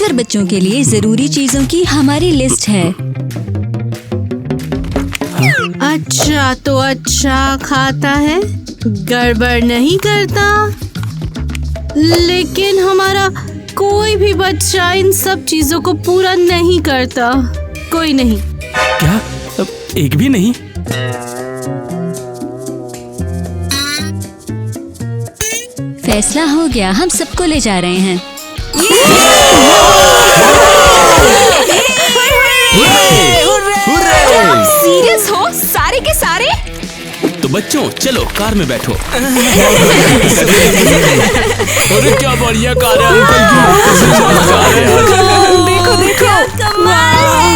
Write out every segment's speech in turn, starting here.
ईश्वर बच्चों के लिए जरूरी चीजों की हमारी लिस्ट है। अच्छा तो अच्छा खाता है, गड़बड़ नहीं करता, लेकिन हमारा कोई भी बच्चा इन सब चीजों को पूरा नहीं करता। कोई नहीं। क्या? अब एक भी नहीं? फैसला हो गया, हम सबको ले जा रहे हैं। सीरियस हो सारे के सारे? तो बच्चों चलो कार में बैठो। अरे क्या बढ़िया कार है अंकल की। देखो देखो कमाल है।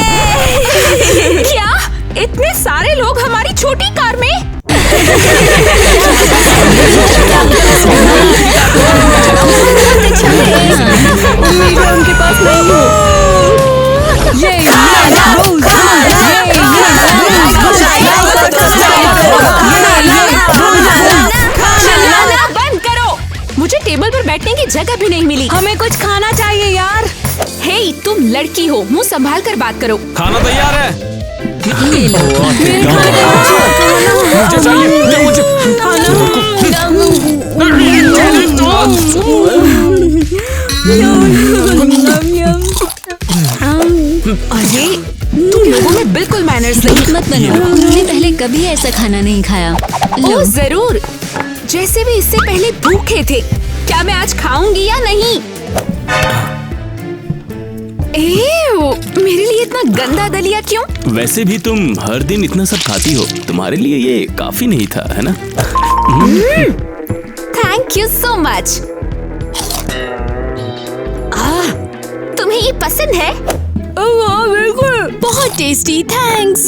क्या इतने सारे लोग हमारी छोटी कार में? उनके पास नहीं हो। बंद करो, मुझे टेबल पर बैठने की जगह भी नहीं मिली। हमें कुछ खाना चाहिए यार। हे तुम लड़की हो, मुंह संभाल कर बात करो। खाना तैयार है? ले लो। मुझे चाहिए, मुझे अरे तुम लोगों में बिल्कुल मैनर्स नहीं। मत बनो, उन्होंने पहले कभी ऐसा खाना नहीं खाया। ओ जरूर, जैसे भी इससे पहले भूखे थे। क्या मैं आज खाऊंगी या नहीं? मेरे लिए इतना गंदा दलिया क्यों? वैसे भी तुम हर दिन इतना सब खाती हो, तुम्हारे लिए ये काफी नहीं था, है ना? Thank you so much. तुम्हें ये पसंद है? बिल्कुल, बहुत टेस्टी, थैंक्स।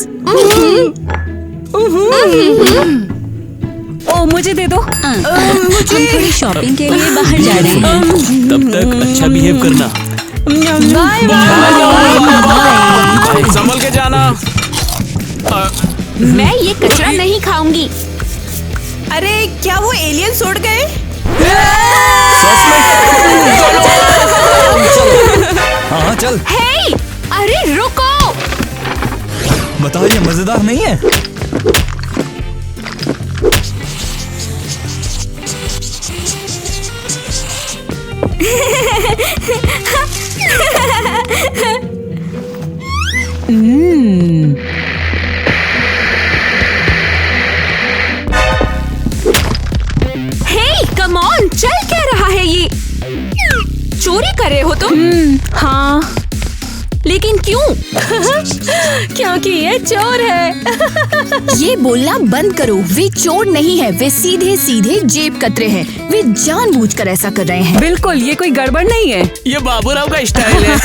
ओ मुझे दे दो। हम थोड़ी शॉपिंग के लिए बाहर जा रहे हैं। तब तक अच्छा बिहेव करना। बाय संभल के जाना। मैं ये कचरा नहीं खाऊंगी। अरे क्या वो एलियंस उड़ गए? हाँ चल। हे, अरे रुको। बताओ ये मजेदार नहीं है? हे कम ऑन, चल क्या रहा है ये? चोरी कर रहे हो तुम? हाँ, लेकिन क्यों? क्योंकि ये चोर है। ये बोलना बंद करो, वे चोर नहीं है, वे सीधे सीधे जेब कतरे हैं। वे जानबूझकर ऐसा कर रहे हैं। बिल्कुल, ये कोई गड़बड़ नहीं है। ये बाबूराव का स्टाइल है।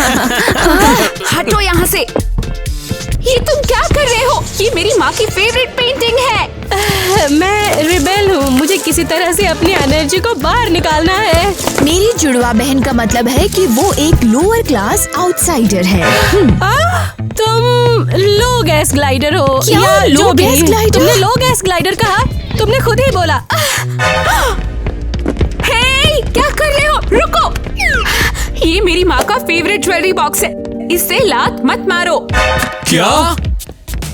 हटो यहाँ से। ये तुम क्या कर रहे हो? ये मेरी माँ की फेवरेट पेंटिंग है। मैं रिबेल हूँ, मुझे किसी तरह से अपनी एनर्जी को बाहर निकालना है। मेरी जुड़वा बहन का मतलब है कि वो एक लोअर क्लास आउटसाइडर है। तुम लो गैस ग्लाइडर हो। क्या या लो जो भी। Gas glider? तुमने लो गैस ग्लाइडर कहा, तुमने खुद ही बोला। हे, क्या कर रहे हो? रुको। ये मेरी माँ का फेवरेट ज्वेलरी बॉक्स है, इससे लात मत मारो। क्या?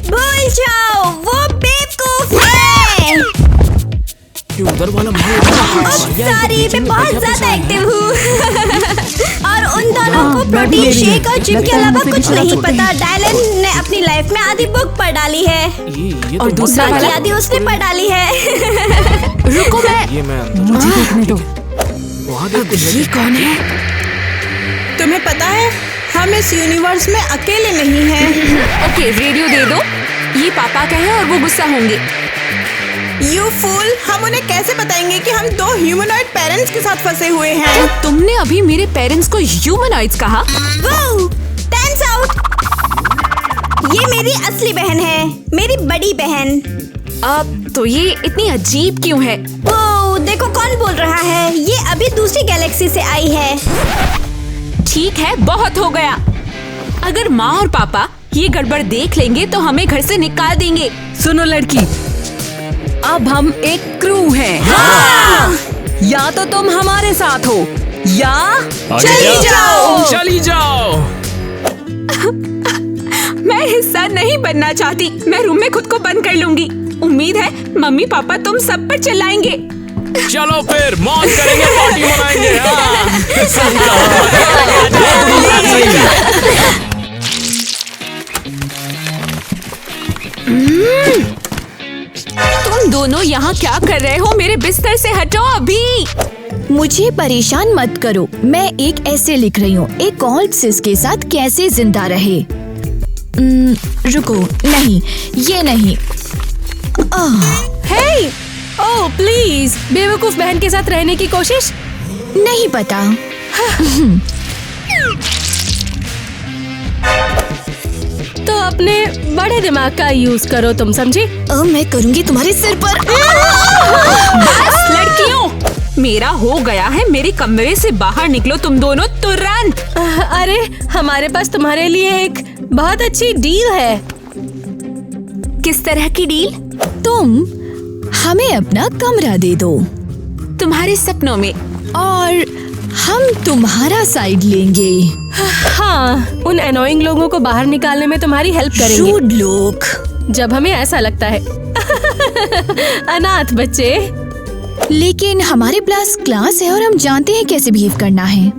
भूल जाओ, वो बेवकूफ है। ये उधर वाला सारी मैं बहुत ज्यादा एक्टिव हूँ। और उन दोनों को प्रोटीन शेक और जिम के अलावा कुछ नहीं पता। डायलन ने अपनी लाइफ में आधी बुक पढ़ डाली है और दूसरा बाकी वाला? आधी उसने पढ़ डाली है। रुको, मुझे देखने दो। ये कौन है? तुम्हें पता है, हम इस यूनिवर्स में अकेले नहीं हैं। ओके, रेडियो दे दो। ये पापा का है और वो गुस्सा होंगे। यू फूल, हम उन्हें कैसे बताएंगे कि हम दो ह्यूमनॉइड पेरेंट्स के साथ फंसे हुए हैं? क्या तुमने अभी मेरे पेरेंट्स को ह्यूमनॉइड्स कहा? वो टर्न्स आउट ये मेरी असली बहन है, मेरी बड़ी बहन। अब तो ये इतनी अजीब क्यों है? वो देखो कौन बोल रहा है, ये अभी दूसरी गैलेक्सी से आई है। ठीक है, बहुत हो गया। अगर माँ और पापा ये गड़बड़ देख लेंगे तो हमें घर से निकाल देंगे। सुनो लड़की, अब हम एक क्रू हैं। या तो तुम हमारे साथ हो या चली जाओ। चली जाओ। मैं हिस्सा नहीं बनना चाहती। मैं रूम में खुद को बंद कर लूंगी। उम्मीद है मम्मी पापा तुम सब पर चिल्लाएंगे। चलो फिर मौज करेंगे, पार्टी मनाएंगे। तुम दोनों यहाँ क्या कर रहे हो? मेरे बिस्तर से हटो अभी। मुझे परेशान मत करो। मैं एक ऐसे लिख रही हूँ, एक कॉल्सिस के साथ कैसे जिंदा रहे। रुको, नहीं, ये नहीं। हे, ओह प्लीज, बेवकूफ बहन के साथ रहने की कोशिश। नहीं पता। तो अपने बड़े दिमाग का यूज करो, तुम समझी? मैं करूंगी तुम्हारे सिर पर। बस लड़कियों, मेरा हो गया है। मेरे कमरे से बाहर निकलो तुम दोनों तुरंत। अरे हमारे पास तुम्हारे लिए एक बहुत अच्छी डील है। किस तरह की डील? तुम हमें अपना कमरा दे दो तुम्हारे सपनों में। और हम तुम्हारा साइड लेंगे। हाँ, उन अनोइंग लोगों को बाहर निकालने में तुम्हारी हेल्प करेंगे। रूड लोग। जब हमें ऐसा लगता है। अनाथ बच्चे। लेकिन हमारे पास क्लास है और हम जानते हैं कैसे बिहेव करना है।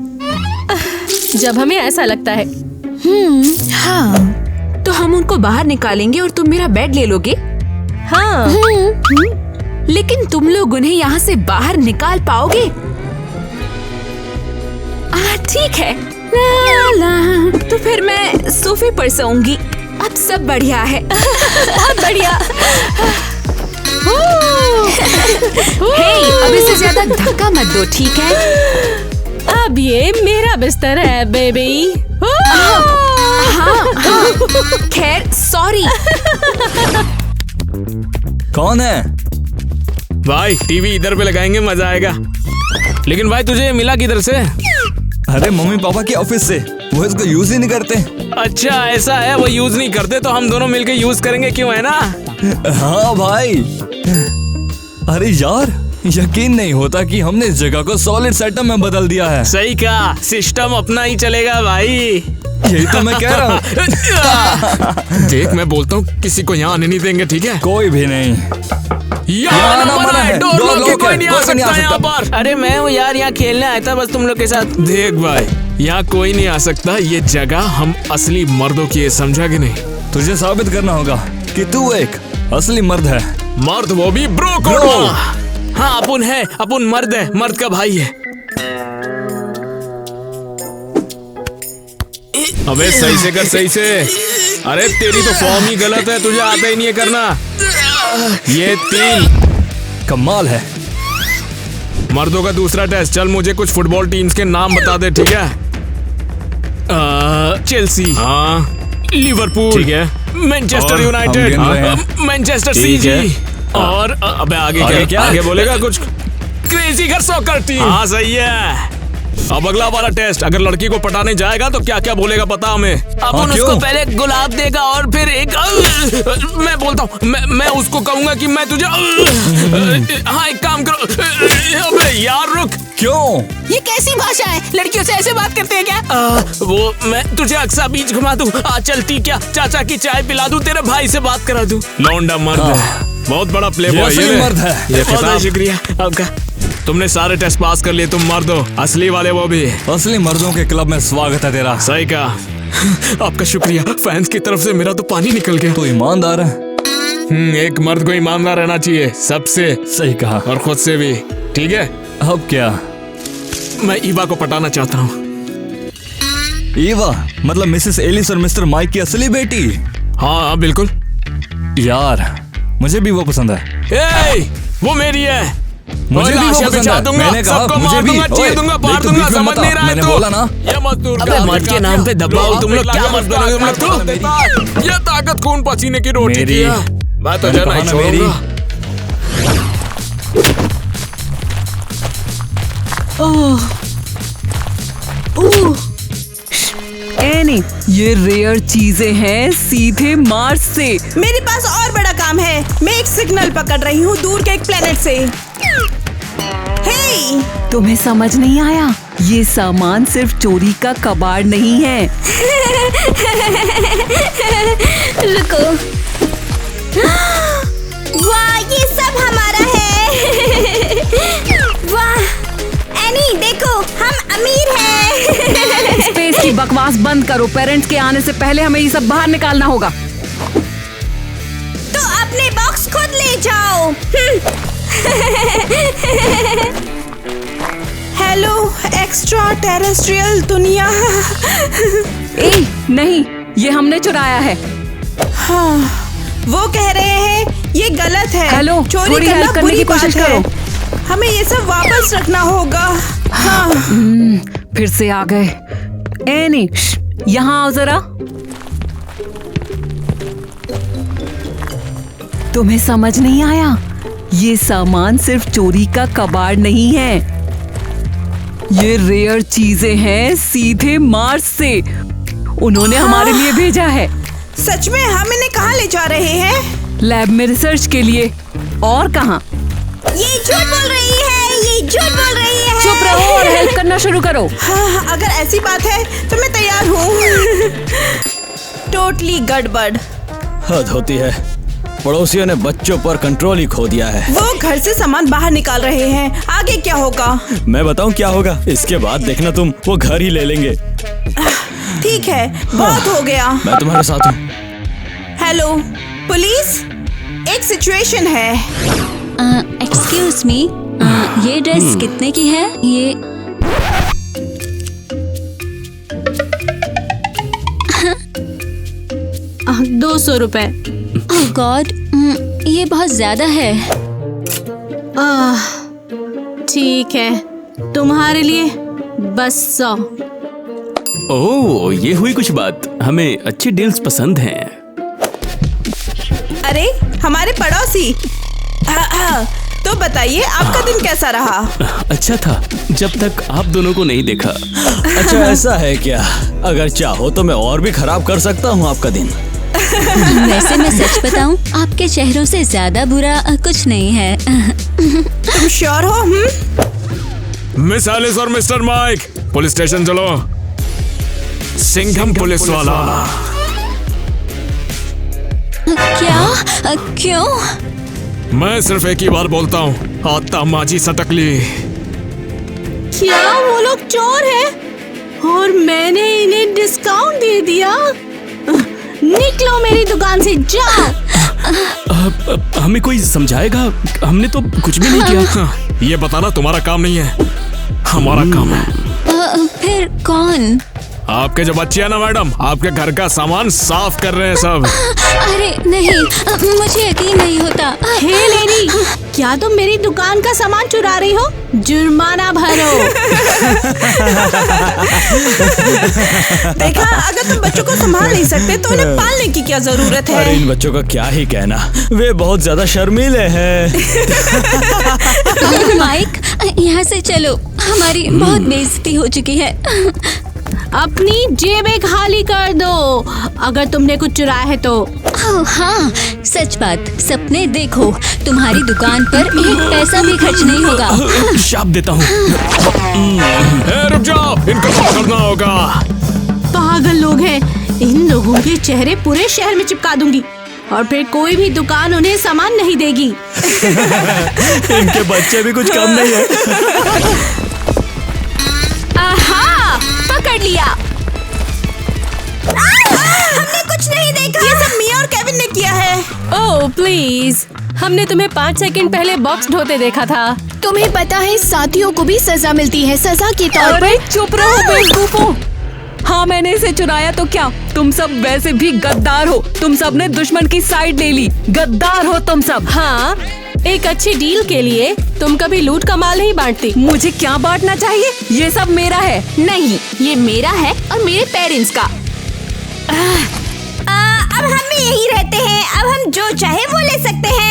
जब हमें ऐसा लगता है। हाँ। तो हम उनको बाहर निकालेंगे और तुम मेरा बेड ले लोगे। हाँ। लेकिन तुम लोग उन्हें यहाँ से बाहर निकाल पाओगे? ठीक है। ला ला। तो फिर मैं सोफे पर सोऊंगी। अब सब बढ़िया है। बहुत बढ़िया। हे, अब इससे ज्यादा धक्का मत दो, ठीक है? अब ये मेरा बिस्तर है बेबी। हाँ, खैर सॉरी। कौन है? भाई टीवी इधर पे लगाएंगे, मजा आएगा। लेकिन भाई तुझे मिला किधर से? अरे मम्मी पापा के ऑफिस से। वो इसको यूज ही नहीं करते। अच्छा ऐसा है, वो यूज नहीं करते तो हम दोनों मिलके यूज करेंगे, क्यों है ना? हाँ भाई। अरे यार, यकीन नहीं होता कि हमने इस जगह को सॉलिड सेटअप में बदल दिया है। सही कहा, सिस्टम अपना ही चलेगा भाई। यही तो मैं कह रहा हूँ। देख मैं बोलता हूँ किसी को यहाँ आने नहीं देंगे, ठीक है? कोई भी नहीं। यहाँ ना मना है, डोर लॉक है, कोई नहीं आ सकता यहाँ पर। अरे मैं हूँ यार, यहाँ खेलने आया था बस तुम लोग के साथ। देख भाई, यहाँ कोई नहीं आ सकता। ये जगह हम असली मर्दों की है, समझा कि नहीं? तुझे साबित करना होगा कि तू एक असली मर्द है। मर्द, वो भी ब्रो ब्रो। हाँ अपुन है, अपुन मर्द है, मर्द का भाई है। अबे सही से कर, सही से। अरे तेरी तो फॉर्म ही गलत है, तुझे आता ही नहीं है करना। ये 3 कमाल है। मर्दों का दूसरा टेस्ट। चल मुझे कुछ फुटबॉल टीम्स के नाम बता दे, ठीक है? चेल्सी, हाँ। लिवरपूल, ठीक है। Manchester United, Manchester CG. और अबे आगे क्या? आगे बोलेगा कुछ। क्रेजी घर सॉकर टीम, हाँ सही है। अब अगला वाला टेस्ट। अगर लड़की को पटाने जाएगा तो क्या क्या बोलेगा पता हमें। अपन उसको पहले गुलाब देगा और फिर एक मैं बोलता हूँ, मैं उसको कहूंगा कि मैं तुझे हाँ एक काम करो। अबे यार रुक। क्यों? ये कैसी भाषा है? लड़कियों से ऐसे बात करते हैं क्या? वो मैं तुझे अक्सा बीच घुमा दूं। चलती क्या, चाचा की चाय पिला दूं, तेरे भाई से बात करा दूं। लौंडा मर्द है, बहुत बड़ा प्ले बॉय ये मर्द है। ये बहुत शुक्रिया आपका। तुमने सारे टेस्ट पास कर लिए, तुम मर्द हो, असली वाले वो भी। असली मर्दों के क्लब में स्वागत है तेरा। सही कहा, आपका शुक्रिया। फैंस की तरफ से मेरा तो पानी निकल गया। तो ईमानदार है। एक मर्द को ईमानदार रहना चाहिए, सबसे। सही कहा। और खुद से भी, ठीक है? अब क्या? मैं ईवा को पटाना चाहता हूँ। ईवा मतलब मिसेस एलिस और मिस्टर माइक की असली बेटी? हाँ बिल्कुल। यार मुझे भी वो पसंद है। वो मेरी है। मुझे भी वो पसंद है। मैंने कहा मुझे भी। चीर दूंगा, पार दूंगा, समझ नहीं रहा है मैंने तू। बोला ना। ये मजदूर अबे मर्द के नाम पे दबाओ, तुम लोग क्या मर्द बनोगे तुम लोग? तो ये ताकत खून पसीने की रोटी मेरी। की है। मैं तो जाना ही छोड़ूंगा। एनी, ये रेयर चीजें हैं सीधे मार्स से। मेरे पास और बड़ा काम है। मैं एक सिग्नल पकड़ रही हूँ दूर के एक प्लेनेट से। हे! तुम्हें समझ नहीं आया? ये सामान सिर्फ चोरी का कबाड़ नहीं है। रुको। वाह, ये सब हमारा है। वाह एनी, देखो हम अमीर हैं। स्पेस की बकवास बंद करो। पेरेंट्स के आने से पहले हमें ये सब बाहर निकालना होगा। तो अपने बॉक्स खुद ले जाओ। हेलो एक्स्ट्रा टेरेस्ट्रियल दुनिया। नहीं, ये हमने चुराया है। हाँ, वो कह रहे हैं ये गलत है। हेलो, चोरी थोड़ी करना हेल्प करने बुरी की कोशिश बात है। करो। हमें ये सब वापस रखना होगा। हाँ। फिर से आ गए। एनी, यहाँ आओ जरा। तुम्हें समझ नहीं आया? ये सामान सिर्फ चोरी का कबाड़ नहीं है। ये रेयर चीजें हैं, सीधे मार्स से। उन्होंने हमारे लिए भेजा है। सच में? हम इन्हें कहाँ ले जा रहे हैं? लैब में रिसर्च के लिए। और कहाँ? ये झूठ बोल रही है, ये झूठ बोल रही है। चुप रहो और हेल्प करना शुरू करो। हाँ, अगर ऐसी बात है तो मैं तैयार हूँ। टोटली गड़बड़। हद होती है। पड़ोसियों ने बच्चों पर कंट्रोल ही खो दिया है। वो घर से सामान बाहर निकाल रहे हैं। आगे क्या होगा? मैं बताऊं क्या होगा? इसके बाद देखना तुम, वो घर ही ले लेंगे। ठीक है, बहुत हो गया। मैं तुम्हारे साथ हूँ। हेलो पुलिस, एक सिचुएशन है। एक्सक्यूज मी, ये ड्रेस कितने की है? ये 200 रुपए। ओह गॉड, ये बहुत ज्यादा है। ठीक है, तुम्हारे लिए बस 100। ओह, ये हुई कुछ बात। हमें अच्छी डील्स पसंद हैं। अरे हमारे पड़ोसी। तो बताइए आपका दिन कैसा रहा? अच्छा था, जब तक आप दोनों को नहीं देखा। अच्छा ऐसा है क्या? अगर चाहो तो मैं और भी खराब कर सकता हूँ आपका दिन। वैसे मैं सच बताऊं, आपके चेहरों से ज्यादा बुरा कुछ नहीं है। तुम श्योर हो? मिस एलिस और मिस्टर माइक, पुलिस स्टेशन चलो। सिंघम पुलिस वाला। क्या? क्यों? मैं सिर्फ एक ही बार बोलता हूँ, आता माजी सटकली। क्या वो लोग चोर हैं? और मैंने इन्हें डिस्काउंट दे दिया? निकलो मेरी दुकान से, जाओ। हमें कोई समझाएगा? हमने तो कुछ भी नहीं किया। ये बताना तुम्हारा काम नहीं है, हमारा काम है। फिर कौन? आपके जो बच्चे हैं ना मैडम, आपके घर का सामान साफ कर रहे हैं सब। अरे नहीं, मुझे यकीन नहीं होता। हे लेडी, क्या तुम मेरी दुकान का सामान चुरा रही हो? जुर्माना भरो। देखा, अगर तुम बच्चों को संभाल नहीं सकते तो उन्हें पालने की क्या जरूरत है? अरे इन बच्चों का क्या ही कहना, वे बहुत ज्यादा शर्मीले हैं। माइक, यहाँ से चलो, हमारी बहुत बेइज्जती हो चुकी है। अपनी जेबें खाली कर दो, अगर तुमने कुछ चुराया है तो। हाँ, सच बात। सपने देखो, तुम्हारी दुकान पर एक पैसा भी खर्च नहीं होगा। शाप देता हूँ। रुक जाओ, इनको पकड़ना होगा। पागल लोग हैं, इन लोगों के चेहरे पूरे शहर में चिपका दूंगी और फिर कोई भी दुकान उन्हें सामान नहीं देगी। इनके बच्चे भी कुछ कम नहीं है। आहा, पकड़ लिया। हमने कुछ नहीं देखा। ये सब मिया और केविन ने किया है। ओह प्लीज, हमने तुम्हें 5 सेकंड पहले बॉक्स ढोते देखा था। तुम्हें पता है साथियों को भी सजा मिलती है, सजा के तौर अरे पर। चुप रहो बेवकूफों। हाँ, मैंने इसे चुराया तो क्या? तुम सब वैसे भी गद्दार हो। तुम सब ने दुश्मन की साइड ले ली। गद्दार हो तुम सब। हाँ, एक अच्छी डील के लिए तुम कभी लूट का माल नहीं बांटती। मुझे क्या बांटना चाहिए? ये सब मेरा है। नहीं, ये मेरा है और मेरे पेरेंट्स का। अब हम भी यही रहते हैं, अब हम जो चाहे वो ले सकते हैं।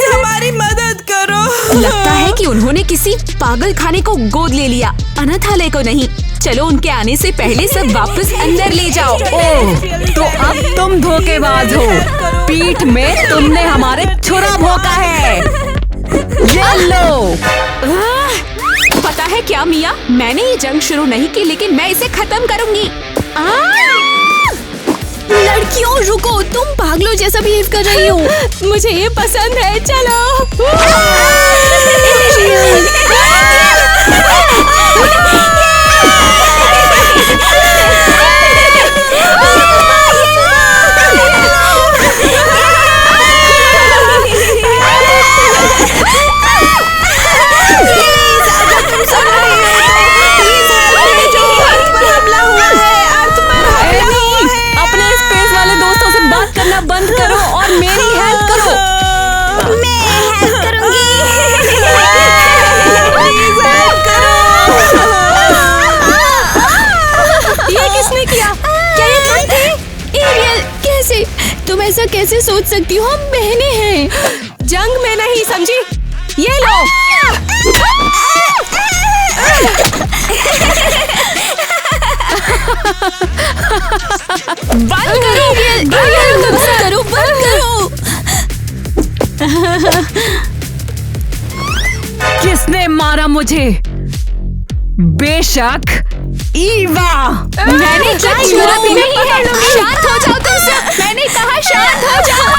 हमारी मदद करो। लगता है कि उन्होंने किसी पागल खाने को गोद ले लिया, अनाथालय को नहीं। चलो उनके आने से पहले सब वापस अंदर ले जाओ। ओह, तो अब तुम धोखेबाज हो। पीठ में तुमने हमारे छुरा भोंका है। ये लो। पता है क्या मिया, मैंने ये जंग शुरू नहीं की, लेकिन मैं इसे खत्म करूंगी। लड़कियों रुको, तुम पागलों जैसा बिहेव कर रही हो। मुझे ये पसंद है, चलो। बंद करो और मेरी हेल्प करो। मैं हेल्प करूंगी। प्लीज हेल्प करो। ये किसने किया? क्या ये तुम थे? एरियल, कैसे तुम ऐसा कैसे सोच सकती हो? हम बहनें हैं। जंग में नहीं, समझी? ये लो। बंद करो, बंद करो, बंद करो। किसने मारा मुझे? बेशक ईवा। मैंने क्या छुरा भी नहीं है। शांत हो जाओ तुम सब, मैंने कहा शांत हो जाओ।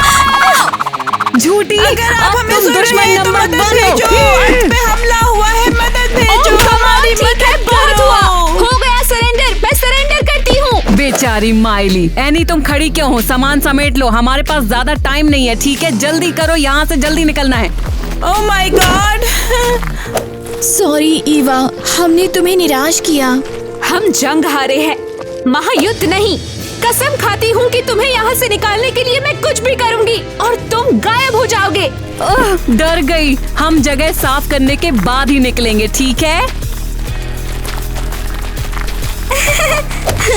झूठी, अगर आप हमें तुम सुन रहे दुश्मन हैं तो नंबर मदद 1 भेजो। हो। अर्थ पे हमला हुआ है, मदद भेजो। हमारी ठीक है, मदद बहुत हुआ, करो। हो गया सरेंडर। मैं सरेंडर करती हूँ। बेचारी माइली। एनी तुम खड़ी क्यों हो? सामान समेट लो, हमारे पास ज्यादा टाइम नहीं है। ठीक है, जल्दी करो, यहाँ से जल्दी निकलना है। Oh my God. Sorry Eva, हमने तुम्हें निराश किया। हम जंग हारे हैं, महायुद्ध नहीं। कसम खाती हूँ कि तुम्हें यहाँ से निकालने के लिए मैं कुछ भी करूँगी और तुम गायब हो जाओगे। डर गई। हम जगह साफ करने के बाद ही निकलेंगे, ठीक है?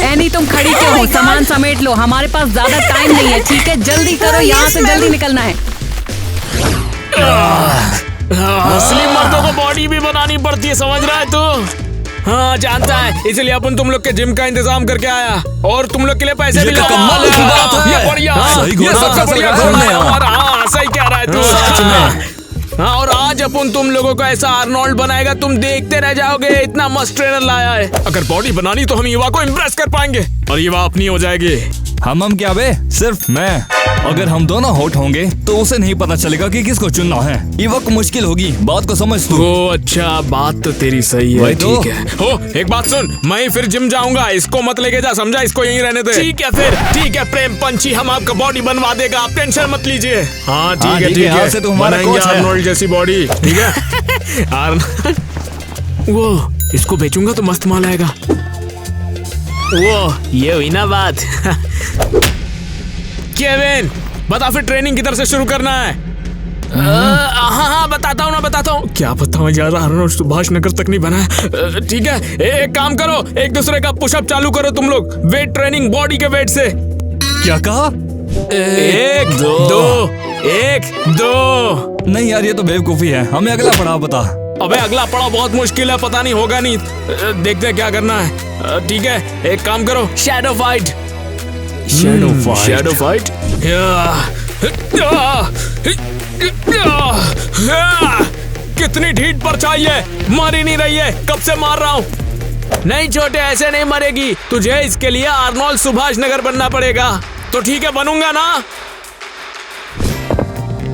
एनी तुम खड़ी क्यों हो? सामान समेट लो, हमारे पास ज्यादा टाइम नहीं है। ठीक है, जल्दी करो, यहाँ से जल्दी निकलना है। असली मर्दों को बॉडी भी बनानी पड़ती है, समझ रहा है तू? हाँ जानता है, इसलिए अपन तुम लोग के जिम का इंतजाम करके आया और तुम लोग के लिए पैसे भी कमाल की बात है। ये बढ़िया, सही ये घोड़ा सबसे हासिल बढ़िया कर घोड़ा हमने है यहाँ। हमारा। हाँ सही कह रहा है तू। सच में। हाँ, और आज अपन तुम लोगों को ऐसा आर्नोल्ड बनाएगा, तुम देखते रह जाओगे। इतना मस्त ट्रेनर लाया है। अगर बॉडी बनानी तो हम युवा को इम्प्रेस कर पाएंगे और युवा अपनी हो जाएगी। हम क्या बे? सिर्फ मैं। अगर हम दोनों हॉट होंगे तो उसे नहीं पता चलेगा कि किसको चुनना है। ये वक्त मुश्किल होगी, बात को समझ तू। ओ अच्छा, बात तो तेरी सही है। वही तो। ठीक है। हो एक बात सुन, मैं फिर जिम जाऊंगा, इसको मत लेके जा, समझा? इसको यहीं रहने दे। ठीक है फिर, ठीक है प्रेम पंछी, हम आपका बॉडी बनवा देगा, आप टेंशन मत लीजिए। हाँ ठीक है, ठीक यहाँ से तो हमारा बनाएंगे कोच है। आर्नोल्ड जैसी बॉडी, ठीक है? वो इसको बेचूंगा तो मस्त माल आएगा। वो ये हुई ना बात। केविन बता, फिर ट्रेनिंग किधर से शुरू करना है? हाँ बताता हूँ ना, बताता हूँ। क्या पता मैं ज्यादा आर्नोल्ड सुभाष नगर तक नहीं बना है। ठीक है, एक काम करो, एक दूसरे का पुशअप चालू करो तुम लोग, वेट ट्रेनिंग बॉडी के वेट से। क्या कहा? एक दो, एक दो। नहीं यार, ये तो बेवकूफी है। हमें अगला पड़ाव बता। अबे अगला पड़ाव बहुत मुश्किल है, पता नहीं होगा नहीं। देखते हैं क्या करना है। ठीक है, एक काम करो, शैडो फाइट। Shadow fight. कितनी ढीठ पर चाहिए, मर ही नहीं रही है, कब से मार रहा हूँ। नहीं छोटे, ऐसे नहीं मरेगी, तुझे इसके लिए आर्नोल्ड सुभाष नगर बनना पड़ेगा। तो ठीक है, बनूंगा ना।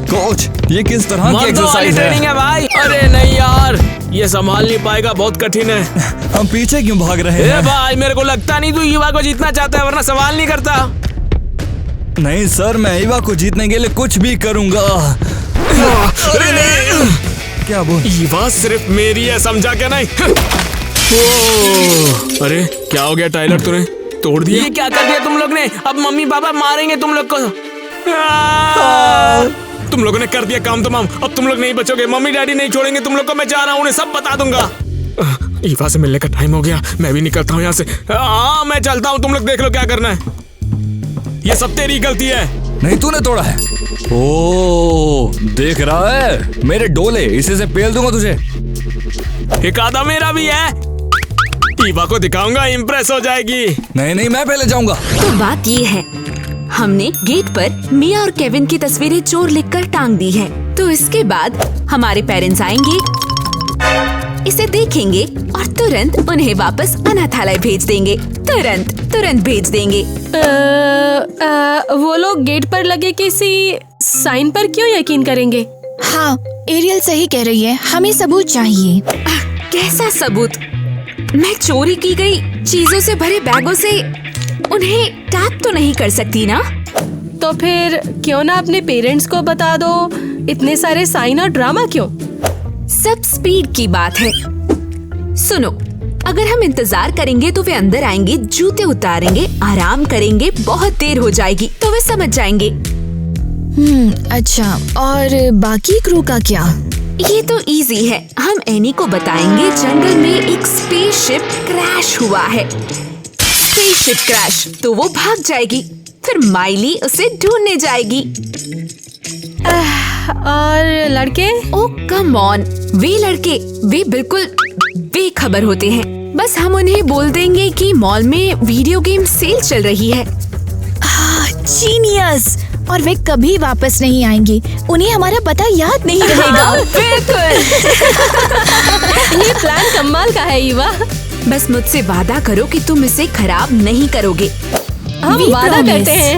कोच, ये किस तरह की एक्सरसाइज ट्रेनिंग है भाई? अरे नहीं यार, ये संभाल नहीं पाएगा, बहुत कठिन है। हम पीछे क्यों भाग रहे हैं? भाई मेरे को लगता नहीं तू युवा को जीतना चाहता है, वरना सवाल नहीं करता। नहीं सर, मैं युवा को जीतने के लिए कुछ भी करूंगा। क्या बोल? युवा सिर्फ मेरी है, समझा क्या? नहीं। अरे क्या हो गया टाइलर, तूने तोड़ दिया? ये क्या कर दिया तुम लोग ने? अब मम्मी पापा मारेंगे तुम लोग को। तुम लोगों ने कर दिया काम तमाम, अब तुम लोग नहीं बचोगे। मम्मी डैडी नहीं छोड़ेंगे तुम लोग को, मैं जा रहा हूँ, उन्हें सब बता दूंगा। ईवा से मिलने का टाइम हो गया, मैं भी निकलता हूँ यहाँ से। हाँ मैं चलता हूँ, तुम लोग देख लो क्या करना है। ये सब तेरी गलती है। नहीं, तूने तोड़ा है। ओ, देख रहा है मेरे डोले, इसी से पेल दूंगा तुझे। एक आधा मेरा भी है, ईवा को दिखाऊंगा, इम्प्रेस हो जाएगी। नहीं नहीं, मैं पहले जाऊंगा। तो बात ये है, हमने गेट पर मिया और केविन की तस्वीरें चोर लिखकर टांग दी है। तो इसके बाद हमारे पेरेंट्स आएंगे, इसे देखेंगे और तुरंत उन्हें वापस अनाथालय भेज देंगे। तुरंत भेज देंगे। वो लोग गेट पर लगे किसी साइन पर क्यों यकीन करेंगे? हाँ, एरियल सही कह रही है, हमें सबूत चाहिए। कैसा सबूत? मैं चोरी की गई चीजों से भरे बैगों से उन्हें टैग तो नहीं कर सकती ना? तो फिर क्यों ना अपने पेरेंट्स को बता दो। इतने सारे साइन और ड्रामा क्यों? सब स्पीड की बात है। सुनो, अगर हम इंतजार करेंगे तो वे अंदर आएंगे, जूते उतारेंगे, आराम करेंगे, बहुत देर हो जाएगी तो वे समझ जाएंगे। अच्छा, और बाकी क्रू का क्या? ये तो इजी है। हम एनी को बताएंगे जंगल में एक स्पेसशिप क्रैश हुआ है। स्पेसशिप क्रैश तो वो भाग जाएगी, फिर माइली उसे ढूंढने जाएगी। और लड़के? ओ कम ऑन, वे लड़के वे बिल्कुल बेखबर होते हैं। बस हम उन्हें बोल देंगे कि मॉल में वीडियो गेम सेल चल रही है। जीनियस! और वे कभी वापस नहीं आएंगे, उन्हें हमारा पता याद नहीं रहेगा। बिल्कुल। ये प्लान कमाल का है ईवा। बस मुझसे वादा करो कि तुम इसे खराब नहीं करोगे। हम वादा करते हैं।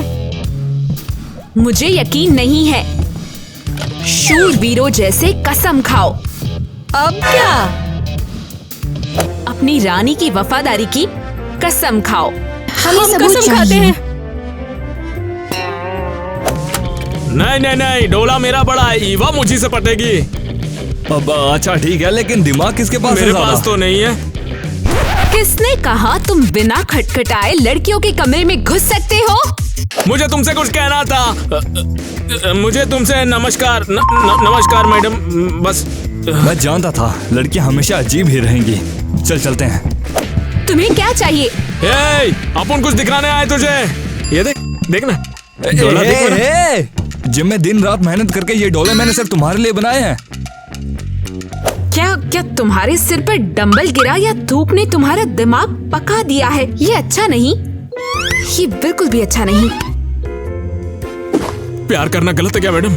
मुझे यकीन नहीं है। शूरवीरों जैसे कसम खाओ। अब क्या? अपनी रानी की वफादारी की कसम खाओ। हम कसम खाते हैं। नहीं, डोला मेरा बड़ा है, ईवा मुझी से पटेगी। अब अच्छा ठीक है, लेकिन दिमाग किसके पास है? मेरे पास तो नहीं है। किसने कहा तुम बिना खटखटाए लड़कियों के कमरे में घुस सकते हो? मुझे तुमसे कुछ कहना था। मुझे तुमसे नमस्कार नमस्कार मैडम। बस मैं जानता था लड़कियां हमेशा अजीब ही रहेंगी। चलते हैं। तुम्हें क्या चाहिए? अपन कुछ दिखाने आए तुझे। ये देखना डोला जिम में दिन रात मेहनत करके ये डोले मैंने सिर्फ तुम्हारे लिए बनाए हैं। क्या तुम्हारे सिर पर डंबल गिरा या धूप ने तुम्हारा दिमाग पका दिया है? ये अच्छा नहीं, ये बिल्कुल भी अच्छा नहीं। प्यार करना गलत है क्या मैडम?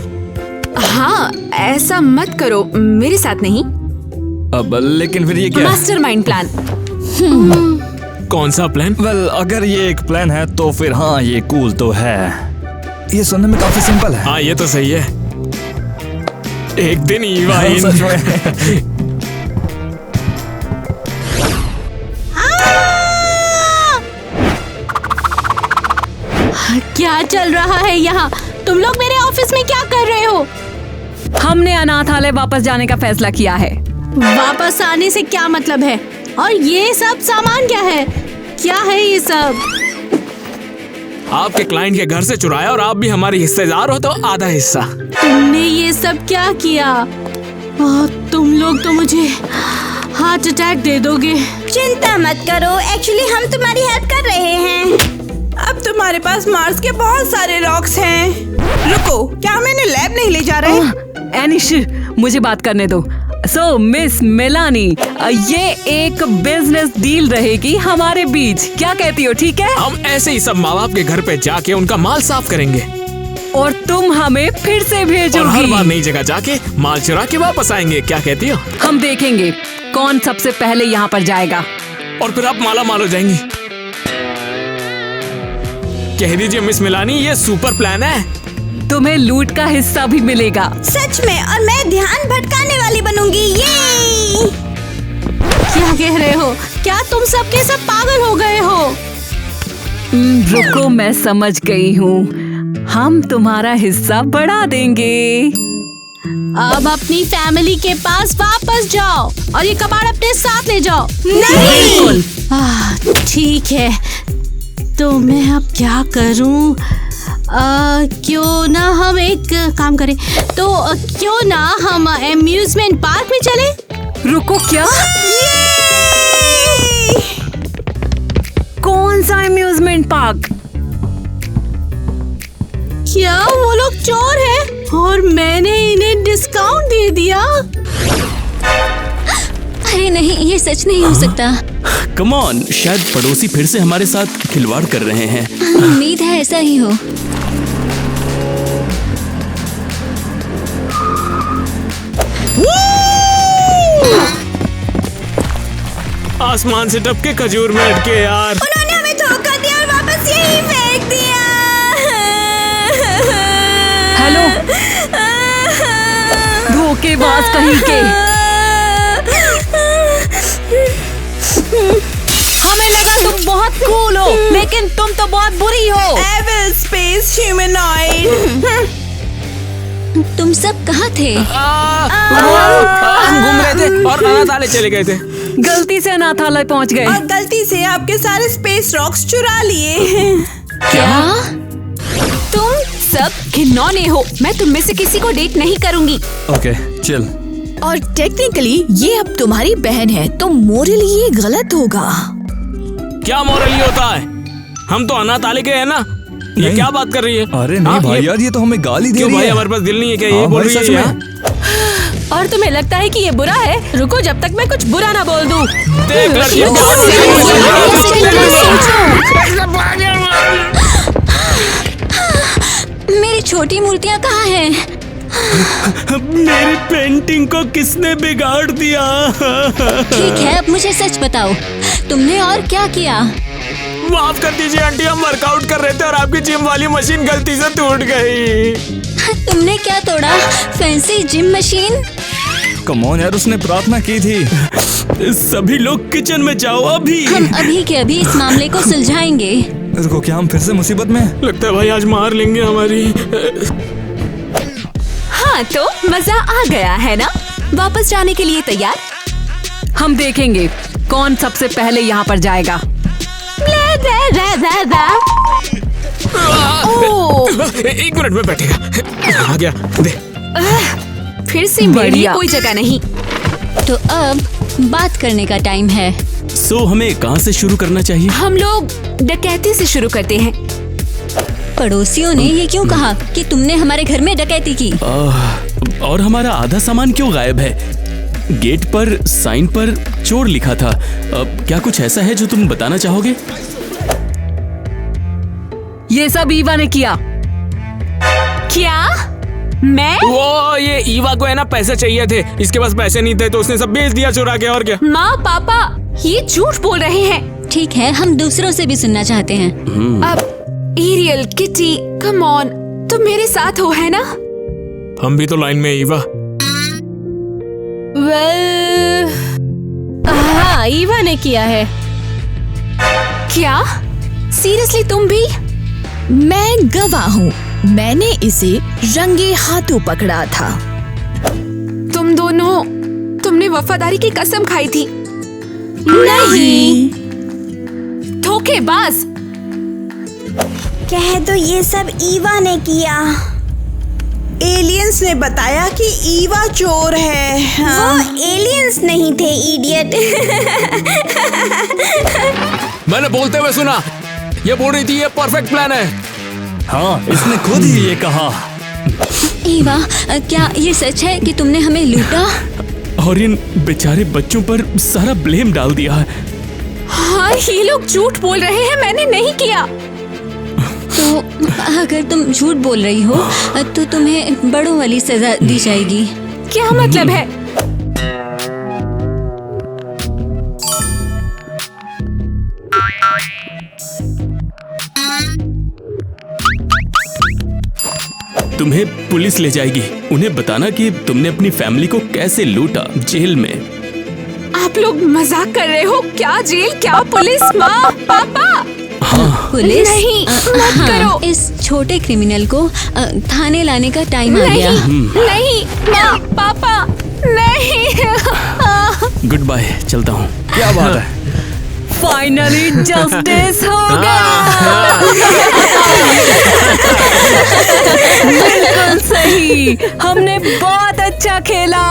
हाँ, ऐसा मत करो, मेरे साथ नहीं। अब लेकिन फिर ये क्या? Mastermind plan. कौन सा प्लान? वेल, अगर ये एक प्लान है तो फिर हाँ, ये कूल तो है। ये सुनने में काफी सिंपल है। हाँ, ये तो सही है। एक दिन ईवा सच में। क्या चल रहा है यहाँ? तुम लोग मेरे ऑफिस में क्या कर रहे हो? हमने अनाथालय वापस जाने का फैसला किया है। वापस आने से क्या मतलब है? और ये सब सामान क्या है? क्या है ये सब? आपके क्लाइंट के घर से चुराया और आप भी हमारी हिस्सेदार हो तो आधा हिस्सा। तुमने ये सब क्या किया? तुम लोग तो मुझे हार्ट अटैक दे दोगे। चिंता मत करो, एक्चुअली हम तुम्हारी हेल्प कर रहे हैं। अब तुम्हारे पास मार्स के बहुत सारे रॉक्स हैं। रुको, क्या हम इन्हें लैब नहीं ले जा रहे? एनिश, मुझे बात करने दो। सो मिस मेलानी, ये एक बिजनेस डील रहेगी हमारे बीच, क्या कहती हो? ठीक है, हम ऐसे ही सब माँ बाप के घर पे जाके उनका माल साफ करेंगे और तुम हमें फिर से भेजोगी। और हर बार नई जगह जाके माल चुरा के वापस आएंगे, क्या कहती हो? हम देखेंगे कौन सबसे पहले यहाँ पर जाएगा। और फिर आप माला माल हो जाएंगी। कह दीजिए मिस मिलानी, ये सुपर प्लान है। तुम्हें लूट का हिस्सा भी मिलेगा। सच में, और मैं ध्यान भटकाने वाली बनूंगी। ये क्या कह रहे हो? क्या तुम सबके सब पागल हो गए हो? रुको, मैं समझ गई हूँ। हम तुम्हारा हिस्सा बढ़ा देंगे। अब अपनी फैमिली के पास वापस जाओ और ये कबाड़ अपने साथ ले जाओ। नहीं। ठीक है, तो मैं अब क्या करूं? क्यों ना हम एक काम करें, तो क्यों ना हम एम्यूजमेंट पार्क में चलें? रुको, क्या? कौन सा एम्यूजमेंट पार्क? क्या वो लोग चोर हैं और मैंने इन्हें डिस्काउंट दे दिया? अरे नहीं, ये सच नहीं हो सकता। कम ऑन, शायद पड़ोसी फिर से हमारे साथ खिलवाड़ कर रहे हैं। उम्मीद है ऐसा ही हो। आसमान से टपके खजूर में अटके यार। उन्होंने हमें धोखा दिया और वापस यही फेंक दिया। हेलो, धोखेबाज कहीं के। हमें लगा तुम बहुत कूल हो, लेकिन तुम तो बहुत बुरी हो। Evil space humanoid. तुम सब कहाँ थे? हम घूम रहे थे और अनाथालय चले गए थे। गलती से अनाथालय पहुंच गए और गलती से आपके सारे स्पेस रॉक्स चुरा लिए। क्या? तुम सब घिनौने हो। मैं तुम में से किसी को डेट नहीं करूंगी। ओके चल। और टेक्निकली ये अब तुम्हारी बहन है, तो मोरली ये गलत होगा। क्या मोरली होता है? हम तो अनाथालय के हैं ना। ये नहीं। क्या बात कर रही है? अरे नहीं भाई यार, ये तो हमें गाली दे क्यों रही भाई, है। हमारे पास दिल नहीं है क्या? हाँ ये बोल भाई, रही सच है में। यहाँ? और तुम्हें लगता है कि ये बुरा है? रुको जब तक मैं कुछ बुरा ना बोल दूं। देख लड़की। मेरी छोटी मूर्तियाँ कहाँ हैं? मेरी पेंटिंग को किसने बिगाड़ दिया? ठीक है, अब मुझे सच बताओ, तुमने और क्या किया? माफ कर दीजिए आंटी, हम वर्कआउट कर रहे थे और आपकी जिम वाली मशीन गलती से टूट गई। तुमने क्या तोड़ा? Fancy gym machine? Come on यार, उसने प्रार्थना की थी। सभी लोग किचन में जाओ अभी। हम अभी के अभी इस मामले को सुलझाएंगे। रुको, क्या हम फिर से मुसीबत में? लगता है भाई आज मार लेंगे हमारी। हाँ तो मजा आ गया है ना? वापस जाने के लिए तैयार? हम देखेंगे कौन सबसे पहले यहाँ पर जाएगा। एक मिनट में बैठेगा। आ गया, दे। फिर से मेरे लिए बढ़िया। कोई जगह नहीं। तो अब बात करने का टाइम है। सो हमें कहाँ से शुरू करना चाहिए? हम लोग डकैती से शुरू करते हैं। पड़ोसियों ने ये क्यों कहा कि तुमने हमारे घर में डकैती की? और हमारा आधा सामान क्यों गायब है? गेट पर साइन पर चोर लिखा था। क्या कुछ ऐसा है जो तुम बताना चाहोगे? ये सब ईवा ने किया। क्या? मैं? वो ये ईवा को है ना पैसे चाहिए थे, इसके पास पैसे नहीं थे तो उसने सब बेच दिया चुरा के। और क्या? माँ पापा ये झूठ बोल रहे हैं। ठीक है, हम दूसरों से भी सुनना चाहते हैं। अब एरियल, किटी, कम ऑन, तुम मेरे साथ हो है ना? हम भी तो लाइन में ईवा। हाँ, ईवा ने किया है। क्या? सीरियसली तुम भी? मैं गवाह हूँ, मैंने इसे रंगे हाथों पकड़ा था। तुम दोनों, तुमने वफादारी की कसम खाई थी। नहीं। धोखेबाज। कह दो ये सब ईवा ने किया। एलियंस ने बताया कि ईवा चोर है। हाँ। वो एलियंस नहीं थे, इडियट। मैंने बोलते हुए सुना, ये बोल रही थी ये परफेक्ट प्लान है। हाँ, इसने खुद ही ये कहा। ईवा, क्या ये सच है कि तुमने हमें लूटा? और इन बेचारे बच्चों पर सारा ब्लेम डाल दिया है। हाँ, ये लोग झूठ बोल रहे हैं, मैंने नहीं किया। तो अगर तुम झूठ बोल रही हो तो तुम्हें बड़ों वाली सजा दी जाएगी। क्या मतलब है? तुम्हें पुलिस ले जाएगी। उन्हें बताना कि तुमने अपनी फैमिली को कैसे लूटा जेल में। आप लोग मजाक कर रहे हो? क्या जेल, क्या पुलिस? माँ पापा। पुलिस? नहीं, मत करो। इस छोटे क्रिमिनल को थाने लाने का टाइम आ गया। नहीं, माँ पापा, नहीं। गुड बाय, चलता हूँ। क्या बात है? फाइनली जस्टिस हो गया। बिल्कुल सही, हमने बहुत अच्छा खेला।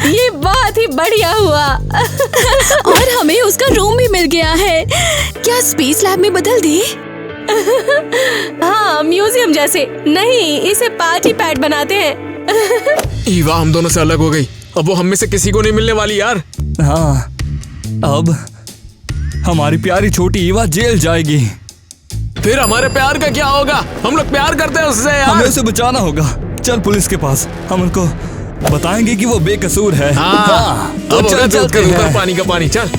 ये बहुत ही बढ़िया हुआ। और हमें उसका रूम भी मिल गया है। क्या स्पेस लैब में बदल दे? हाँ, म्यूजियम जैसे। नहीं, इसे पार्टी पैड बनाते हैं। ईवा हम दोनों से अलग हो गई, अब वो हम में से किसी को नहीं मिलने वाली यार। हाँ, अब हमारी प्यारी छोटी ईवा जेल जाएगी। फिर हमारे प्यार का क्या होगा? हम लोग प्यार करते हैं उससे यार। हमें उसे बचाना होगा। चल पुलिस के पास, हम उनको बताएंगे कि वो बेकसूर है। हाँ, तो अब चल चलते हैं। पानी का पानी चल।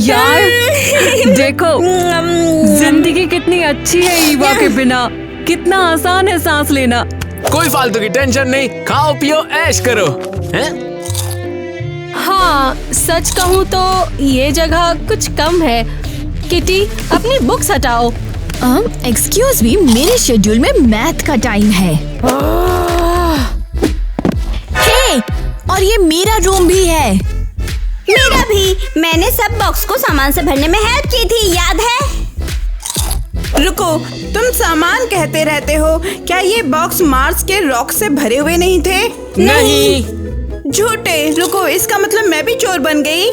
यार देखो जिंदगी कितनी अच्छी है ईवा के बिना। कितना आसान है सांस लेना। कोई फालतू की टेंशन नहीं, खाओ पियो ऐश करो। हैं? हाँ, सच कहूँ तो ये जगह कुछ कम है। किटी, अपनी बुक्स हटाओ। एक्सक्यूज मी, मेरे शेड्यूल में मैथ का टाइम है। हे, और ये मेरा रूम भी है। मेरा भी। मैंने सब बॉक्स को सामान से भरने में हेल्प की थी, याद है? रुको, तुम सामान कहते रहते हो, क्या ये बॉक्स मार्स के रॉक से भरे हुए नहीं थे? नहीं। झूठे। रुको, इसका मतलब मैं भी चोर बन गई?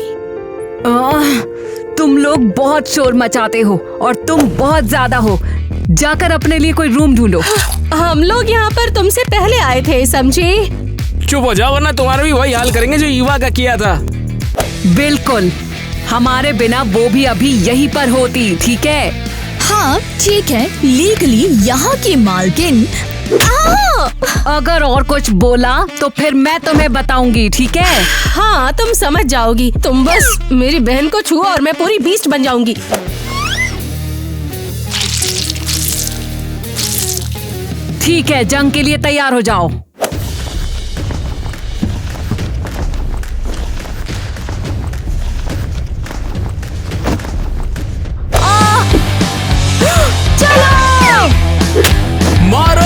तुम लोग बहुत शोर मचाते हो और तुम बहुत ज्यादा हो। जाकर अपने लिए कोई रूम ढूंढो। हम लोग यहाँ पर तुमसे पहले आए थे, समझे? चुप हो जाओ वरना तुम्हारा भी वही हाल करेंगे जो ईवा का किया था। बिल्कुल, हमारे बिना वो भी अभी यहीं पर होती। ठीक है? हाँ ठीक है, लीगली यहाँ की मालकिन। अगर और कुछ बोला तो फिर मैं तुम्हें बताऊंगी। ठीक है? हाँ, तुम समझ जाओगी। तुम बस मेरी बहन को छुओ और मैं पूरी बीस्ट बन जाऊंगी। ठीक है, जंग के लिए तैयार हो जाओ। मारो!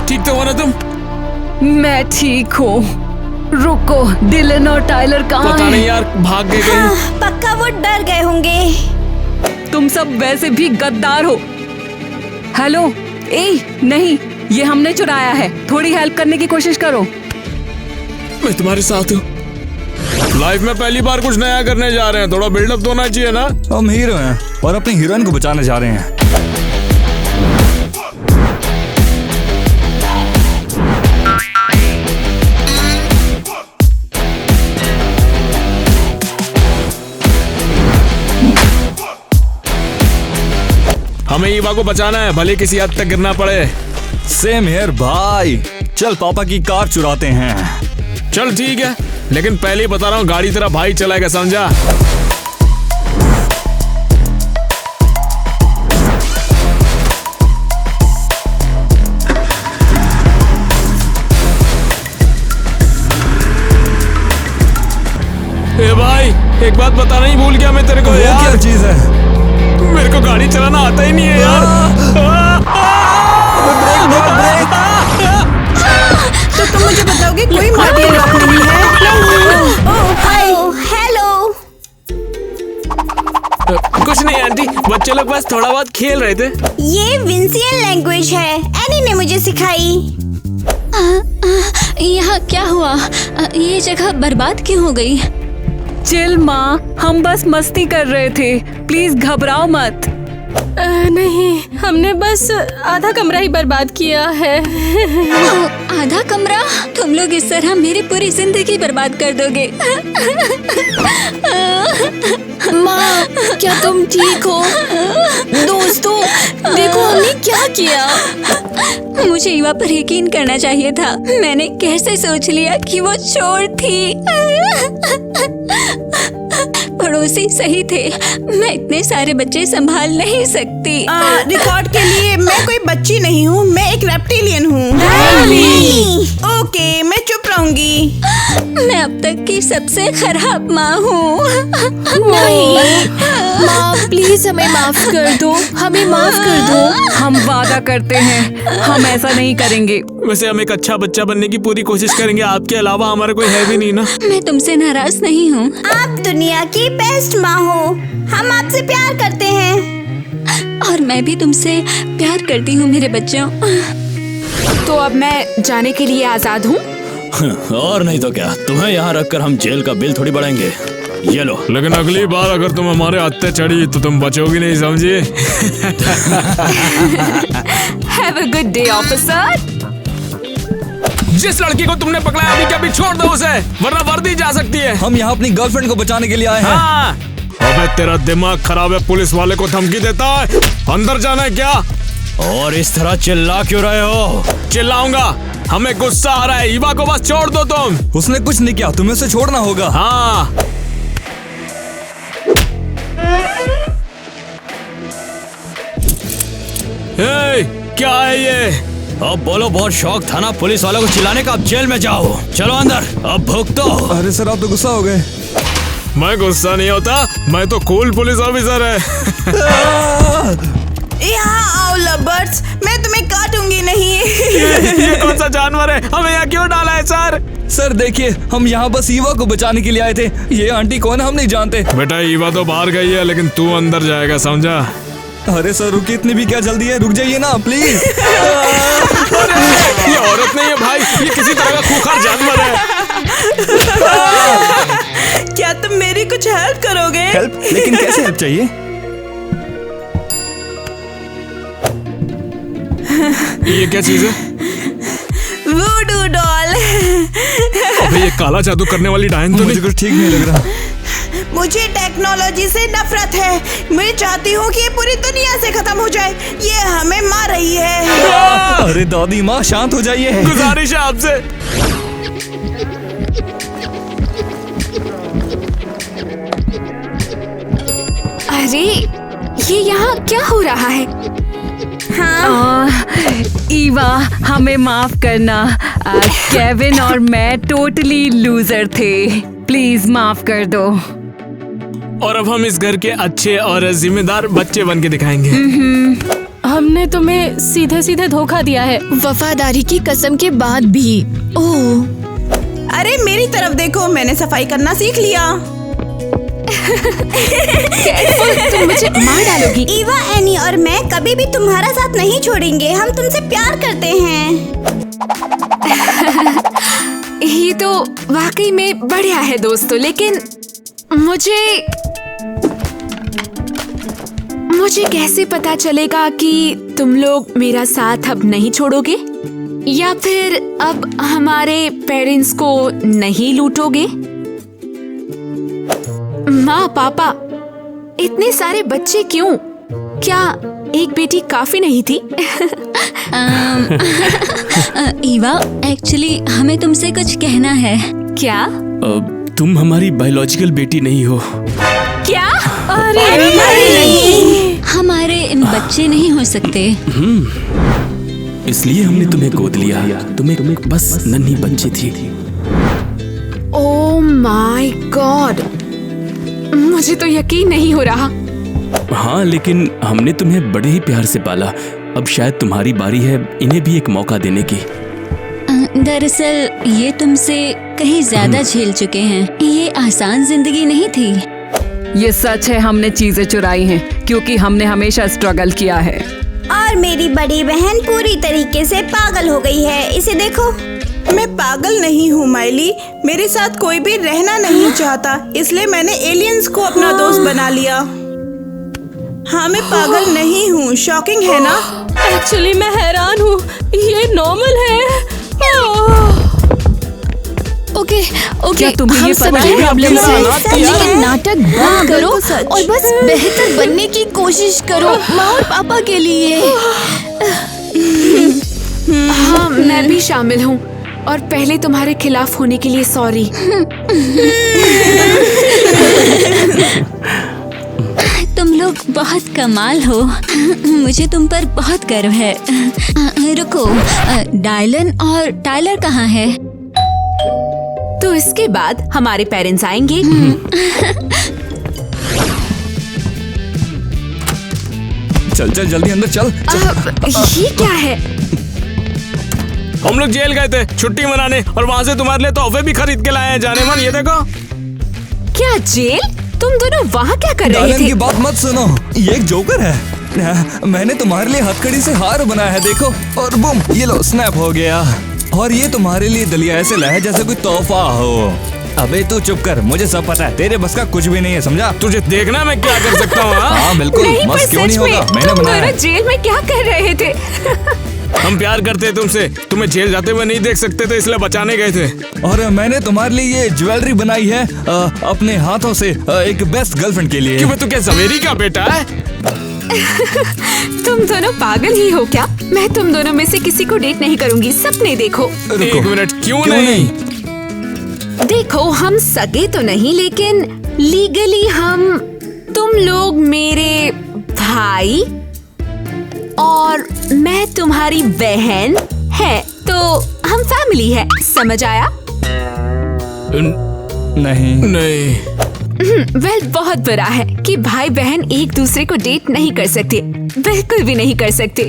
ठीक तो हो ना तुम? मैं ठीक हूँ। रुको, डिलन और टाइलर कहाँ पता हैं? नहीं यार, भाग गए कहीं। हाँ, पक्का वो डर गए होंगे। तुम सब वैसे भी गद्दार हो। हेलो, नहीं, ये हमने चुराया है। थोड़ी हेल्प करने की कोशिश करो। मैं तुम्हारे साथ हूँ। लाइफ में पहली बार कुछ नया करने जा रहे हैं, थोड़ा बिल्डअप तो होना चाहिए ना। हम हीरो हैं और अपनी हीरोइन को बचाने जा रहे हैं। हमें ईवा को बचाना है, भले किसी हद तक गिरना पड़े। सेम हियर भाई, चल पापा की कार चुराते हैं। चल ठीक है, लेकिन पहले ही बता रहा हूँ, गाड़ी तेरा भाई चलाएगा, समझा? ए भाई, एक बात बताना ही भूल गया मैं तेरे को यार। क्या चीज है? मेरे को गाड़ी चलाना आता ही नहीं है यार। तो तुम मुझे बताओगे कोई मार्टिन रॉक नहीं है? हेलो। कुछ नहीं आंटी, बच्चे लोग बस थोड़ा बहुत खेल रहे थे। ये विंसियन लैंग्वेज है, एनी ने मुझे सिखाई। यहाँ क्या हुआ? ये जगह बर्बाद क्यों हो गई? चिल माँ, हम बस मस्ती कर रहे थे। प्लीज घबराओ मत। नहीं, हमने बस आधा कमरा ही बर्बाद किया है। आधा कमरा? तुम लोग इस तरह मेरी पूरी जिंदगी बर्बाद कर दोगे। माँ, क्या तुम ठीक हो? दोस्तों, देखो हमने क्या किया। मुझे ईवा पर यकीन करना चाहिए था। मैंने कैसे सोच लिया कि वो चोर थी। पड़ोसी सही थे, मैं इतने सारे बच्चे संभाल नहीं सकती। रिकॉर्ड के लिए मैं कोई बच्ची नहीं हूँ, मैं एक रेप्टिलियन हूँ। ओके, मैं चुप रहूंगी। मैं अब तक की सबसे खराब माँ हूँ। नहीं माँ, प्लीज हमें माफ कर दो, हमें माफ कर दो। हम वादा करते हैं हम ऐसा नहीं करेंगे। वैसे हम एक अच्छा बच्चा बनने की पूरी कोशिश करेंगे, आपके अलावा हमारा कोई है भी नहीं ना। मैं तुमसे नाराज नहीं हूँ। आप दुनिया की बेस्ट माँ हो, हम आपसे प्यार करते हैं। और मैं भी तुमसे प्यार करती हूँ मेरे बच्चों। तो अब मैं जाने के लिए आजाद हूँ। और नहीं तो क्या, तुम्हें यहाँ रखकर हम जेल का बिल थोड़ी बढ़ाएंगे। ये लो। लेकिन अगली बार अगर तुम हमारे हत्थे चढ़ी तो तुम बचोगी नहीं, समझिए। Have a good day officer. जिस लड़की को तुमने पकड़ा अभी क्या छोड़ दो उसे, वरना वर्दी जा सकती है। हम यहाँ अपनी गर्लफ्रेंड को बचाने के लिए आए हैं। हाँ। अबे तेरा दिमाग खराब है, पुलिस वाले को धमकी देता है। अंदर जाना है क्या? और इस तरह चिल्ला क्यों रहे हो? चिल्लाऊंगा, हमें गुस्सा आ रहा है। ईवा को बस छोड़ दो तुम। उसने कुछ नहीं किया, तुम्हें उसे छोड़ना होगा। हाँ। क्या है ये? अब बोलो, बहुत शौक था ना पुलिस वालों को चिल्लाने का, अब जेल में जाओ। चलो अंदर, अब भुगतो। अरे सर, आप तो गुस्सा हो गए। मैं गुस्सा नहीं होता, मैं तो कूल पुलिस ऑफिसर है। यहाँ आओ लवर्स, मैं तुम्हें काटूंगी नहीं। ये कौन सा जानवर है? हमें यहाँ क्यों डाला है सर? सर देखिए, हम यहाँ बस ईवा को बचाने के लिए आए थे। ये आंटी कौन है हम नहीं जानते। बेटा ईवा तो बाहर गई है, लेकिन तू अंदर जाएगा, समझा? अरे सर रुकिए, इतनी भी क्या जल्दी है, रुक जाइए ना प्लीज। ये औरत नहीं है भाई, ये किसी तरह का खूंखार जानवर है। क्या तुम मेरी कुछ हेल्प करोगे? हेल्प? लेकिन कैसे हेल्प चाहिए? ये क्या चीज है? Voodoo doll. अबे ये काला जादू करने वाली डायन तो मुझे कुछ ठीक नहीं लग रहा। मुझे टेक्नोलॉजी से नफरत है। मैं चाहती हूँ कि ये पूरी दुनिया से खत्म हो जाए। ये हमें मार रही है। अरे दादी माँ, शांत हो जाइए। गुजारिश है आपसे। अरे ये यहाँ क्या हो रहा है? हाँ। ईवा, हमें माफ करना। केविन और मैं टोटली लूजर थे, प्लीज माफ कर दो। और अब हम इस घर के अच्छे और जिम्मेदार बच्चे बन के दिखाएंगे। हमने तुम्हें सीधे सीधे धोखा दिया है, वफादारी की कसम के बाद भी। ओह, अरे मेरी तरफ देखो, मैंने सफाई करना सीख लिया। तुम मुझे मार डालोगी। ईवा, एनी और मैं कभी भी तुम्हारा साथ नहीं छोड़ेंगे। हम तुमसे प्यार करते हैं। ये तो वाकई में बढ़िया है दोस्तों, लेकिन मुझे कैसे पता चलेगा कि तुम लोग मेरा साथ अब नहीं छोड़ोगे, या फिर अब हमारे पेरेंट्स को नहीं लूटोगे? माँ पापा, इतने सारे बच्चे क्यों? क्या एक बेटी काफी नहीं थी? ईवा, एक्चुअली हमें तुमसे कुछ कहना है। क्या? तुम हमारी बायोलॉजिकल बेटी नहीं हो। क्या? अरे नहीं, हमारे बच्चे नहीं हो सकते। इसलिए हमने तुम्हें गोद लिया। तुम्हें बस नन्ही बच्ची थी। ओह माय गॉड, मुझे तो यकीन नहीं हो रहा। हाँ, लेकिन हमने तुम्हें बड़े ही प्यार से पाला। अब शायद तुम्हारी बारी है इन्हें भी एक मौका देने की। दरअसल ये तुमसे कहीं ज्यादा झेल चुके हैं। ये आसान जिंदगी नहीं थी। ये सच है, हमने चीजें चुराई हैं क्योंकि हमने हमेशा स्ट्रगल किया है। और मेरी बड़ी बहन पूरी तरीके से पागल हो गई है, इसे देखो। मैं पागल नहीं हूँ माइली, मेरे साथ कोई भी रहना नहीं चाहता, इसलिए मैंने एलियंस को अपना दोस्त बना लिया। हाँ, मैं पागल नहीं हूँ। शॉकिंग है ना? एक्चुअली मैं हैरान हूँ, ये नॉर्मल है। ओके, क्या तुम्हें ये पता है प्रॉब्लम है? नाटक लेकिन नाटक बंद करो सच। और बस बेहतर बनने की कोशिश करो, माँ और पापा के लिए। हाँ, मैं भी शामिल हूँ, और पहले तुम्हारे खिलाफ होने के लिए सॉरी। तुम लोग बहुत कमाल हो। मुझे तुम पर बहुत गर्व है। रुको, डायलन और टाइलर कहाँ है? तो तो इसके बाद हमारे पेरेंट्स आएंगे। चल चल जल्दी अंदर चल, ये क्या है? हम लोग जेल गए थे छुट्टी मनाने और वहाँ से तुम्हारे लिए तोहफे भी खरीद के लाए हैं। जाने मन, ये देखो। क्या जेल? तुम दोनों वहाँ क्या कर रहे थे? की बात मत सुनो, ये एक जोकर है। मैंने तुम्हारे लिए हथकड़ी से हार बनाया है, देखो। और बूम, ये लो स्नैप हो गया। और ये तुम्हारे लिए दलिया ऐसे लाया है जैसे कोई तोहफा हो। अबे तू चुप कर, मुझे सब पता है, तेरे बस का कुछ भी नहीं है, समझा? तुझे देखना मैं क्या कर सकता हूँ। हाँ बिल्कुल, मस्त क्यों नहीं होगा, मैंने बनाया है। जेल में क्या कर रहे थे? हम प्यार करते हैं तुमसे, तुम्हें जेल जाते हुए नहीं देख सकते थे, इसलिए बचाने गए थे। और मैंने तुम्हारे लिए ये ज्वेलरी बनाई है अपने हाथों से, एक बेस्ट गर्लफ्रेंड के लिए। क्यों, तू क्या सवेरी का बेटा है? तुम दोनों पागल ही हो क्या? मैं तुम दोनों में से किसी को डेट नहीं करूंगी, सपने देखो। एक मिनट, क्यों नहीं? देखो, हम सगे तो नहीं, लेकिन लीगली तुम लोग मेरे भाई और मैं तुम्हारी बहन है, तो हम फैमिली है, समझ आया? नहीं। वेल, बहुत बुरा है कि भाई बहन एक दूसरे को डेट नहीं कर सकते, बिल्कुल भी नहीं कर सकते।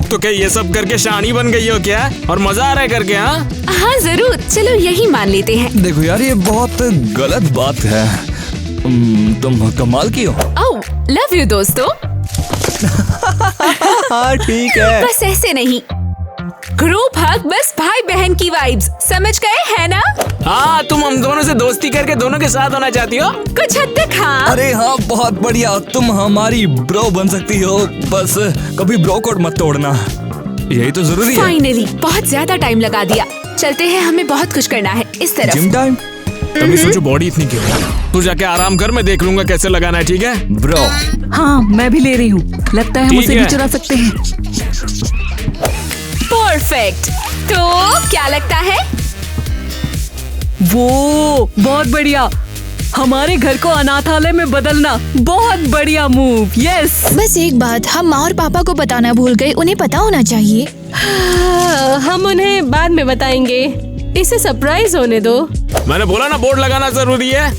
तो क्या ये सब करके शानी बन गई हो क्या? और मजा आ रहा है करके? हाँ जरूर, चलो यही मान लेते हैं। देखो यार, ये बहुत गलत बात है। तुम कमाल की हो। ओह, लव यू दोस्तों। हाँ ठीक है। बस ऐसे नहीं, ग्रुप हग बस भाई बहन की वाइब्स, समझ गए है ना? हाँ, तुम हम दोनों से दोस्ती करके दोनों के साथ होना चाहती हो? कुछ हद तक हाँ। अरे हाँ, बहुत बढ़िया, तुम हमारी ब्रो बन सकती हो, बस कभी ब्रो कोड मत तोड़ना, यही तो जरूरी है। फाइनली, बहुत ज्यादा टाइम लगा दिया, चलते हैं, हमें बहुत कुछ करना है इस तरफ। Gym time? तभी सोचो बॉडी इतनी क्यों? तू जाके आराम कर, मैं देख लूंगा कैसे लगाना है, ठीक है ब्रो? हाँ, मैं भी ले रही हूँ, लगता है हम उसे भी चुरा सकते हैं। परफेक्ट, तो क्या लगता है? वो बहुत बढ़िया, हमारे घर को अनाथालय में बदलना, बहुत बढ़िया मूव। यस। बस एक बात हम माँ और पापा को बताना भूल गए, उन्हें पता होना चाहिए। हम उन्हें बाद में बताएंगे, इसे सरप्राइज होने दो। मैंने बोला ना, बोर्ड लगाना जरूरी है।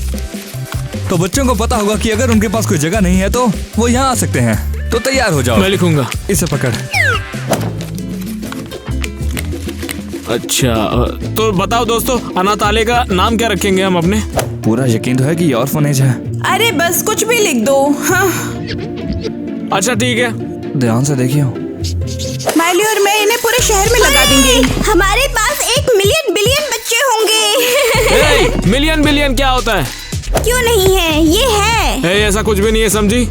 तो बच्चों को पता होगा कि अगर उनके पास कोई जगह नहीं है तो वो यहाँ आ सकते हैं, तो तैयार हो जाओ। मैं लिखूंगा। इसे पकड़। अच्छा, तो बताओ दोस्तों, अनाथालय का नाम क्या रखेंगे हम अपने? पूरा यकीन तो है कि ये ऑर्फनेज है। अरे बस कुछ भी लिख दो। हाँ। अच्छा ठीक है, ध्यान से देखियो। माइली और मैं इन्हें पूरे शहर में लगा देंगे। हमारे पास 1 मिलियन बिलियन बच्चे होंगे। मिलियन बिलियन क्या होता है? क्यों नहीं है, ये है। ऐसा कुछ भी नहीं है, समझी?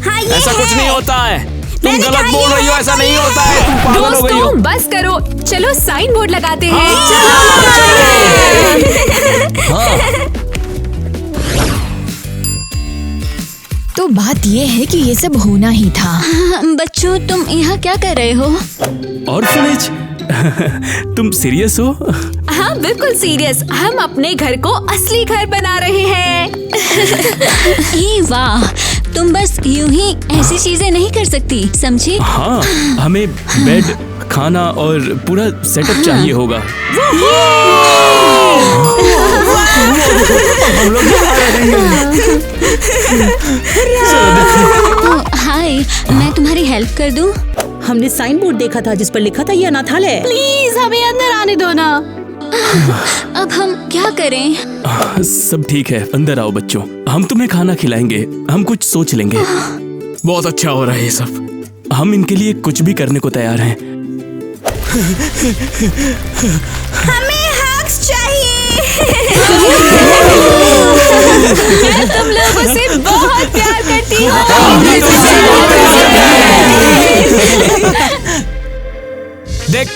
हाँ, ये ऐसा है। कुछ नहीं होता है, तुम गलत बोल रही हो, ऐसा नहीं होता है, तुम पागल हो गई हो। दोस्तों बस करो, चलो साइन बोर्ड लगाते हैं। तो बात ये है कि ये सब होना ही था। बच्चों, तुम यहाँ क्या कर रहे हो? ऑर्फनेज? तुम सीरियस हो? हाँ बिल्कुल सीरियस, हम अपने घर को असली घर बना रहे हैं। ई वाह, तुम बस यूं ही ऐसी चीजें नहीं कर सकती, समझी? हाँ, हमें बेड, खाना और पूरा सेटअप चाहिए होगा। हाय, मैं तुम्हारी हेल्प कर दूं? हमने साइन बोर्ड देखा था जिस पर लिखा था ये अनाथालय। प्लीज हमें अंदर आने दो ना। अब हम क्या करें? सब ठीक है, अंदर आओ बच्चों, हम तुम्हें खाना खिलाएंगे, हम कुछ सोच लेंगे। बहुत अच्छा हो रहा है ये सब, हम इनके लिए कुछ भी करने को तैयार हैं। हमें हक्स चाहिए। मैं तुम लोगों से बहुत प्यार करती हूँ। देख,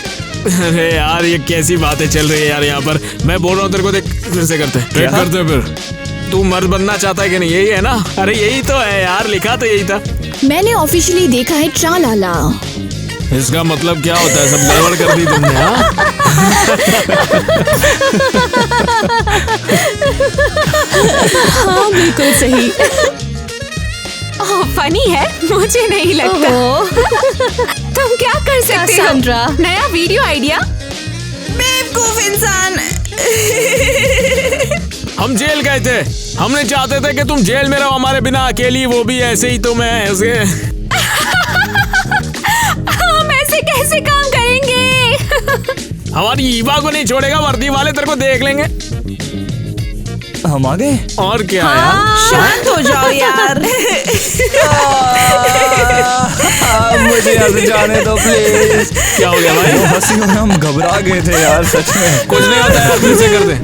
अरे यार ये कैसी बातें चल रही है यार यहाँ पर। मैं बोल रहा हूँ तेरे को, देख फिर से करते हैं, ट्रेड करते हैं फिर। तू मर्द बनना चाहता है कि नहीं? यही है ना? अरे यही तो है यार, लिखा तो यही था। मैंने ऑफिशियली देखा है ट्रालाला। इसका मतलब क्या होता है? सब गड़बड़ कर दी तुमने। हाँ बिल्कुल सही। ओह फनी है, मुझे नहीं लगता। तुम क्या कर सकते हो? कैसेंड्रा। नया वीडियो आइडिया? बेवकूफ इंसान। हम जेल गए थे, हमने चाहते थे कि तुम जेल में रहो हमारे बिना अकेली, वो भी ऐसे ही तुम्हें ऐसे। हम ऐसे कैसे काम करेंगे? हमारी ईवा को नहीं छोड़ेगा, वर्दी वाले तेरे को देख लेंगे। हम आ गए। और क्या शांत हो जाओ यार। मुझे यहाँ से जाने दो प्लीज। क्या हो गया भाई? हंसी में हम घबरा गए थे यार, सच में। कुछ नहीं होता यार, फिर से कर दे।